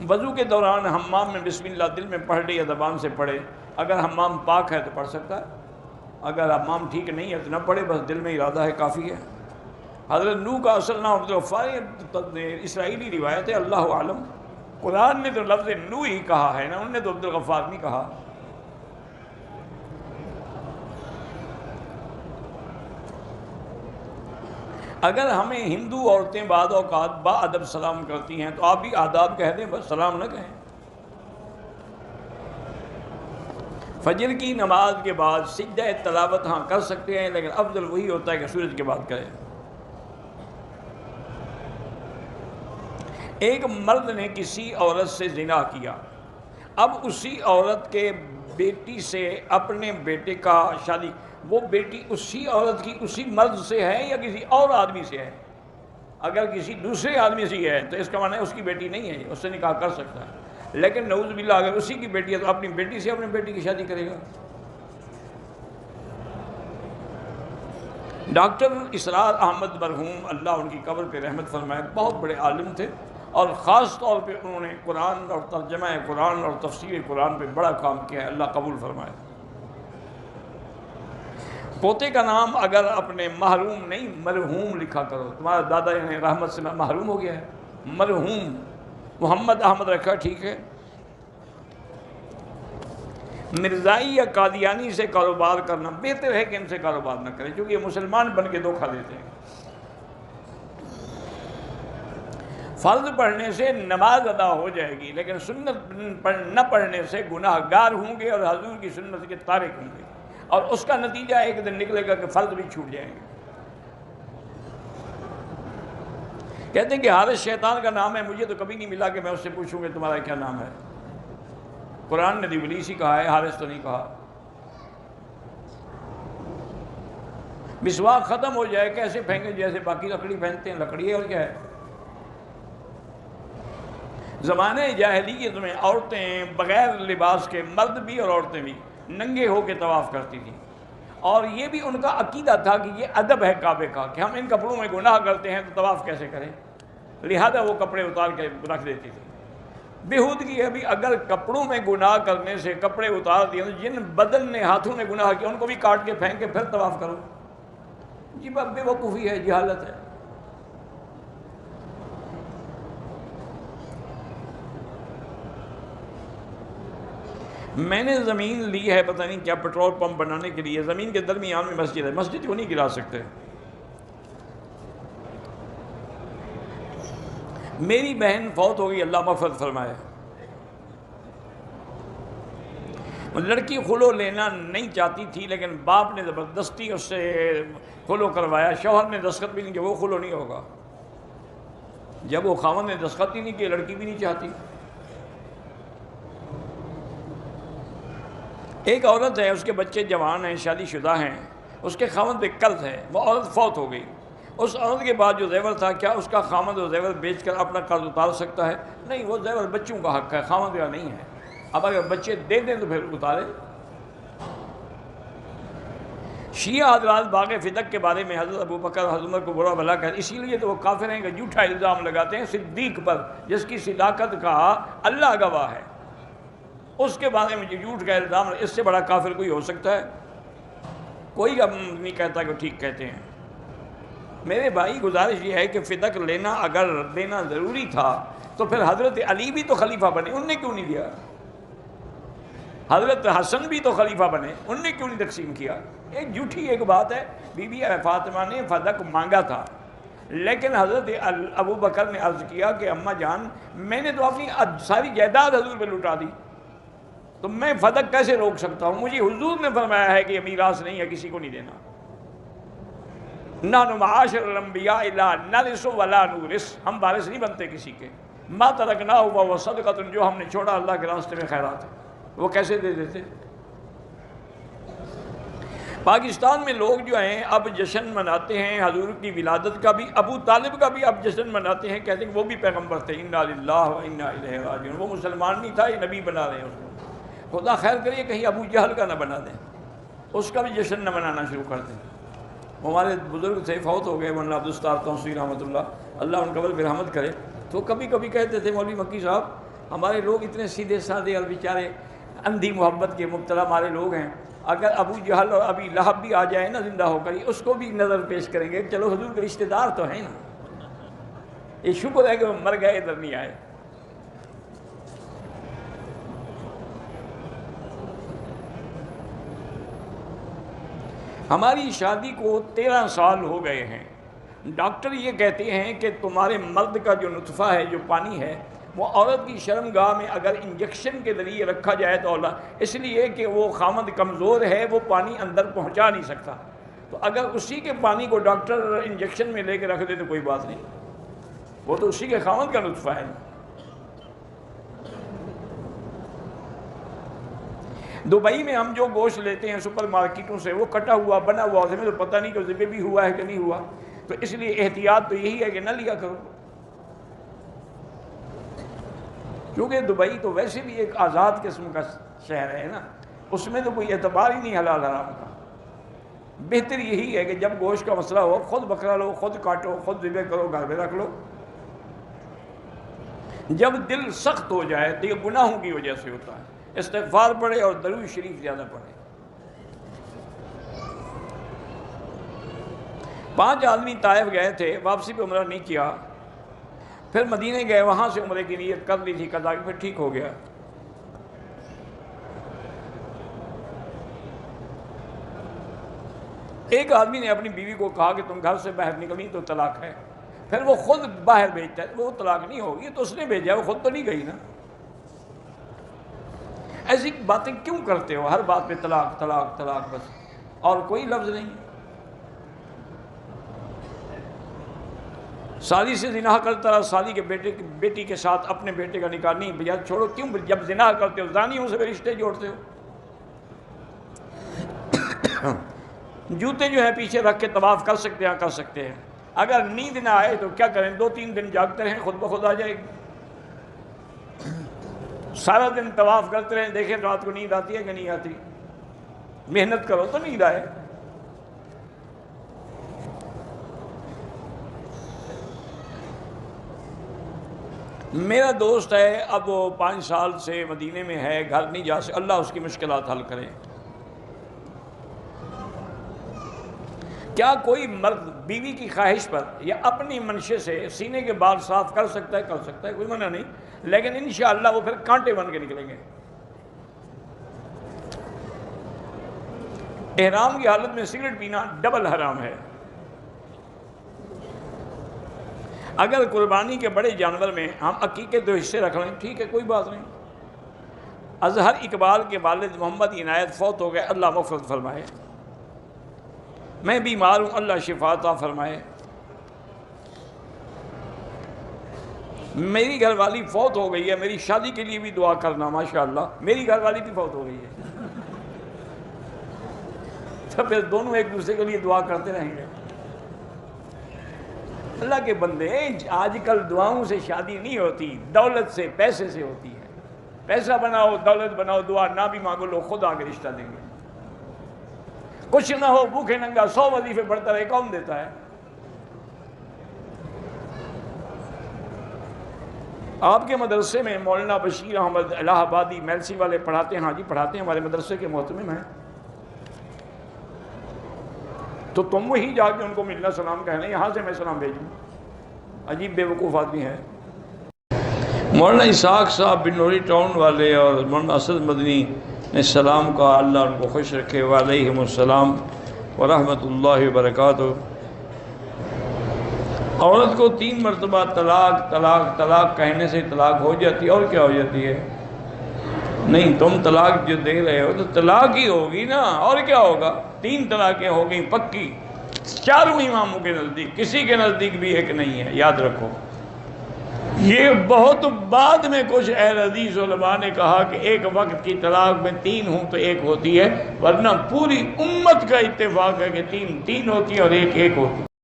وضو کے دوران حمام میں بسم اللہ دل میں پڑھ لے یا زبان سے پڑھے، اگر حمام پاک ہے تو پڑھ سکتا ہے، اگر حمام ٹھیک نہیں ہے تو نہ پڑھے، بس دل میں ارادہ ہے کافی ہے۔ حضرت نوح کا اصل نام عبدالغفار، اسرائیلی روایت ہے، اللہ عالم۔ قرآن نے تو لفظ نوح ہی کہا ہے نا، انہوں نے تو عبدالغفار نہیں کہا۔ اگر ہمیں ہندو عورتیں بعض اوقات با ادب سلام کرتی ہیں تو آپ بھی آداب کہہ دیں، بس سلام نہ کہیں۔ فجر کی نماز کے بعد سجدہ تلاوت ہاں کر سکتے ہیں، لیکن افضل وہی ہوتا ہے کہ سورج کے بعد کریں۔ ایک مرد نے کسی عورت سے زنا کیا، اب اسی عورت کے بیٹی سے اپنے بیٹے کا شادی، وہ بیٹی اسی عورت کی اسی مرد سے ہے یا کسی اور آدمی سے ہے؟ اگر کسی دوسرے آدمی سے ہے تو اس کا معنی ہے اس کی بیٹی نہیں ہے، اس سے نکاح کر سکتا ہے، لیکن نعوذ باللہ اگر اسی کی بیٹی ہے تو اپنی بیٹی سے اپنے بیٹی کی شادی کرے گا۔ ڈاکٹر اسرار احمد مرحوم، اللہ ان کی قبر پہ رحمت فرمائے، بہت بڑے عالم تھے، اور خاص طور پہ انہوں نے قرآن اور ترجمہ قرآن اور تفسیر قرآن پہ بڑا کام کیا ہے، اللہ قبول فرمائے۔ پوتے کا نام اگر اپنے محروم نہیں مرحوم لکھا کرو، تمہارا دادا یعنی رحمت سے محروم ہو گیا ہے، مرحوم۔ محمد احمد رکھا ٹھیک ہے۔ مرزائی یا قادیانی سے کاروبار کرنا بہتر ہے کہ ان سے کاروبار نہ کریں، کیونکہ یہ مسلمان بن کے دھوکہ دیتے ہیں۔ فرض پڑھنے سے نماز ادا ہو جائے گی، لیکن سنت نہ پڑھنے سے گناہ گار ہوں گے اور حضور کی سنت کے تارک ہوں گے، اور اس کا نتیجہ ایک دن نکلے گا کہ فرض بھی چھوٹ جائیں گے۔ کہتے ہیں کہ حارث شیطان کا نام ہے، مجھے تو کبھی نہیں ملا کہ میں اس سے پوچھوں کہ تمہارا کیا نام ہے۔ قرآن نے ابلیس ہی کہا ہے، حارث تو نہیں کہا۔ مسواک ختم ہو جائے کیسے پھینکیں؟ جیسے باقی لکڑی پھینکتے ہیں، لکڑی ہے اور کیا ہے۔ زمانے جاہلیت میں عورتیں بغیر لباس کے، مرد بھی اور عورتیں بھی، ننگے ہو کے طواف کرتی تھیں، اور یہ بھی ان کا عقیدہ تھا کہ یہ ادب ہے کعبے کا کہ ہم ان کپڑوں میں گناہ کرتے ہیں تو طواف کیسے کریں، لہذا وہ کپڑے اتار کے رکھ دیتی تھی۔ بےہودگی ہے بھی، اگر کپڑوں میں گناہ کرنے سے کپڑے اتار دیے تو جن بدن نے ہاتھوں نے گناہ کیا ان کو بھی کاٹ کے پھینک کے پھر طواف کرو، جی بے وقوفی ہے، جہالت ہے۔ میں نے زمین لی ہے پتہ نہیں کیا پیٹرول پمپ بنانے کے لیے، زمین کے درمیان میں مسجد ہے، مسجد کو نہیں گرا سکتے۔ میری بہن فوت ہو گئی، اللہ مغفرت فرمائے۔ لڑکی خلو لینا نہیں چاہتی تھی، لیکن باپ نے زبردستی اس سے خلو کروایا، شوہر نے دستخط بھی نہیں کیا، وہ خلو نہیں ہوگا۔ جب وہ خاوند نے دستخط ہی نہیں کیا، لڑکی بھی نہیں چاہتی۔ ایک عورت ہے، اس کے بچے جوان ہیں، شادی شدہ ہیں، اس کے خاوند پہ قرض ہے، وہ عورت فوت ہو گئی۔ اس عورت کے بعد جو زیور تھا، کیا اس کا خاوند وہ زیور بیچ کر اپنا قرض اتار سکتا ہے؟ نہیں، وہ زیور بچوں کا حق ہے، خاوند کا نہیں ہے۔ اب اگر بچے دے دیں تو پھر اتارے۔ شیعہ حضرات باغ فدق کے بارے میں حضرت ابوبکر حضرت عمر کو برا بھلا کہتے، اسی لیے تو وہ کافر ہیں کہ جھوٹا الزام لگاتے ہیں صدیق پر، جس کی صداقت کا اللہ گواہ ہے، اس کے بارے میں جو جھوٹ کا الزام، اس سے بڑا کافر کوئی ہو سکتا ہے؟ کوئی اب نہیں کہتا کہ ٹھیک کہتے ہیں۔ میرے بھائی گزارش یہ ہے کہ فدق لینا اگر دینا ضروری تھا تو پھر حضرت علی بھی تو خلیفہ بنے، ان نے کیوں نہیں دیا؟ حضرت حسن بھی تو خلیفہ بنے، ان نے کیوں نہیں تقسیم کیا؟ ایک جھوٹی ایک بات ہے، بی بی فاطمہ نے فدق مانگا تھا، لیکن حضرت ابوبکر نے عرض کیا کہ اماں جان، میں نے تو اپنی ساری جائیداد حضور پہ لٹا دی، تو میں فدق کیسے روک سکتا ہوں؟ مجھے حضور نے فرمایا ہے کہ یہ میراث نہیں ہے، کسی کو نہیں دینا۔ نحن معاشر الانبیاء لا نرث ولا نورث، ہم وارث نہیں بنتے کسی کے۔ ما ترکناہ فہو صدقۃ، جو ہم نے چھوڑا اللہ کے راستے میں خیرات ہے، وہ کیسے دے دیتے؟ پاکستان میں لوگ جو ہیں اب جشن مناتے ہیں حضور کی ولادت کا بھی، ابو طالب کا بھی اب جشن مناتے ہیں، کہتے ہیں کہ وہ بھی پیغمبر تھے، انا للہ و انا الیہ راجعون، وہ مسلمان نہیں تھا، یہ نبی بنا رہے ہیں اس کو۔ خدا خیر کریے کہیں ابو جہل کا نہ بنا دیں، اس کا بھی جشن نہ منانا شروع کر دیں۔ ہمارے بزرگ تھے، فوت ہو گئے، مولانا عبدالستار توسیع رحمۃ اللہ، اللہ ان قبر پہ رحمت کرے، تو کبھی کبھی کہتے تھے مولوی مکی صاحب، ہمارے لوگ اتنے سیدھے سادے اور بیچارے اندھی محبت کے مبتلا ہمارے لوگ ہیں. اگر ابو جہل اور ابی لہب بھی آ جائے نا زندہ ہو کر، اس کو بھی نظر پیش کریں گے، چلو حضور کے رشتہ دار تو ہیں نا. یہ شکر ہے کہ وہ مر گئے، ادھر نہیں آئے. ہماری شادی کو 13 سال ہو گئے ہیں. ڈاکٹر یہ کہتے ہیں کہ تمہارے مرد کا جو نطفہ ہے، جو پانی ہے، وہ عورت کی شرمگاہ میں اگر انجیکشن کے ذریعے رکھا جائے تو اولا، اس لیے کہ وہ خامد کمزور ہے، وہ پانی اندر پہنچا نہیں سکتا. تو اگر اسی کے پانی کو ڈاکٹر انجیکشن میں لے کے رکھ دے تو کوئی بات نہیں، وہ تو اسی کے خامد کا نطفہ ہے. دبئی میں ہم جو گوشت لیتے ہیں سپر مارکیٹوں سے، وہ کٹا ہوا بنا ہوا، ہمیں تو پتہ نہیں کہ ذبح بھی ہوا ہے کہ نہیں ہوا. تو اس لیے احتیاط تو یہی ہے کہ نہ لیا کرو، کیونکہ دبئی تو ویسے بھی ایک آزاد قسم کا شہر ہے نا، اس میں تو کوئی اعتبار ہی نہیں حلال حرام کا. بہتر یہی ہے کہ جب گوشت کا مسئلہ ہو، خود بکرا لو، خود کاٹو، خود ذبح کرو، گھر میں رکھ لو. جب دل سخت ہو جائے تو یہ گناہوں کی وجہ سے ہوتا ہے. استغفار پڑھے اور درود شریف زیادہ پڑھے. 5 آدمی طائف گئے تھے، واپسی پہ عمرہ نہیں کیا، پھر مدینے گئے، وہاں سے عمرے کی نیت کر لی تھی قضا کی، پھر ٹھیک ہو گیا. ایک آدمی نے اپنی بیوی کو کہا کہ تم گھر سے باہر نکلی تو طلاق ہے، پھر وہ خود باہر بھیجتا ہے، وہ طلاق نہیں ہوگی، تو اس نے بھیجا، وہ خود تو نہیں گئی نا. ایسی باتیں کیوں کرتے ہو؟ ہر بات پہ طلاق طلاق طلاق بس، اور کوئی لفظ نہیں. شادی سے زنا کرتا رہا، شادی کے بیٹی کے ساتھ اپنے بیٹے کا نکاح نہیں بھیا چھوڑو. کیوں؟ جب زنا کرتے ہو زانیوں سے رشتے جوڑتے ہو. جوتے جو ہے پیچھے رکھ کے طواف کر سکتے ہیں، کر سکتے ہیں. اگر نیند نہ آئے تو کیا کریں؟ 2-3 دن جاگتے رہیں، خود بخود آ جائے گی. سارا دن طواف کرتے رہیں، دیکھیں رات کو نیند آتی ہے کہ نہیں آتی. محنت کرو تو نیند آئے. میرا دوست ہے، اب وہ 5 سال سے مدینے میں ہے، گھر نہیں جا سکتا. اللہ اس کی مشکلات حل کرے. کیا کوئی مرد بیوی کی خواہش پر یا اپنی منشے سے سینے کے بال صاف کر سکتا ہے؟ کر سکتا ہے، کوئی منع نہیں، لیکن انشاءاللہ وہ پھر کانٹے بن کے نکلیں گے. احرام کی حالت میں سگریٹ پینا ڈبل حرام ہے. اگر قربانی کے بڑے جانور میں ہم عقیقے 2 حصے رکھ لیں ٹھیک ہے، کوئی بات نہیں. اظہر اقبال کے والد محمد عنایت فوت ہو گئے، اللہ مغفرت فرمائے. میں بیمار ہوں، اللہ شفا عطا فرمائے. میری گھر والی فوت ہو گئی ہے، میری شادی کے لیے بھی دعا کرنا. ماشاءاللہ میری گھر والی بھی فوت ہو گئی ہے، تو پھر دونوں ایک دوسرے کے لیے دعا کرتے رہیں گے. اللہ کے بندے، آج کل دعاؤں سے شادی نہیں ہوتی، دولت سے، پیسے سے ہوتی ہے. پیسہ بناؤ، دولت بناؤ، دعا نہ بھی مانگو، لوگ خود آ کے رشتہ دیں گے. کچھ نہ ہو، بھوکے ننگا 100 وظیفے پڑھتا رہے، کون دیتا ہے؟ آپ کے مدرسے میں مولانا بشیر احمد الہ آبادی میلسی والے پڑھاتے ہیں؟ ہاں جی پڑھاتے ہیں، ہمارے مدرسے کے محتمم ہیں. تو تم وہی جا کے ان کو ملنا، سلام کہنا، یہاں سے میں سلام بھیجوں. عجیب بے وقوف آدمی ہے. مولانا اسحاق صاحب بنوری ٹاؤن والے اور مولانا اسد مدنی نے سلام کہا، اللہ ان کو خوش رکھے. وعلیہم السلام ورحمۃ اللہ وبرکاتہ. عورت کو 3 مرتبہ طلاق طلاق طلاق کہنے سے طلاق ہو جاتی ہے، اور کیا ہو جاتی ہے؟ نہیں، تم طلاق جو دے رہے ہو تو طلاق ہی ہوگی نا، اور کیا ہوگا؟ 3 طلاقیں ہو گئیں پکی. 4 اماموں کے نزدیک، کسی کے نزدیک بھی ایک نہیں ہے، یاد رکھو. یہ بہت بعد میں کچھ اہل حدیث علماء نے کہا کہ ایک وقت کی طلاق میں 3 ہوں تو 1 ہوتی ہے، ورنہ پوری امت کا اتفاق ہے کہ 3 ہوتی ہے اور 1 ہوتی ہے.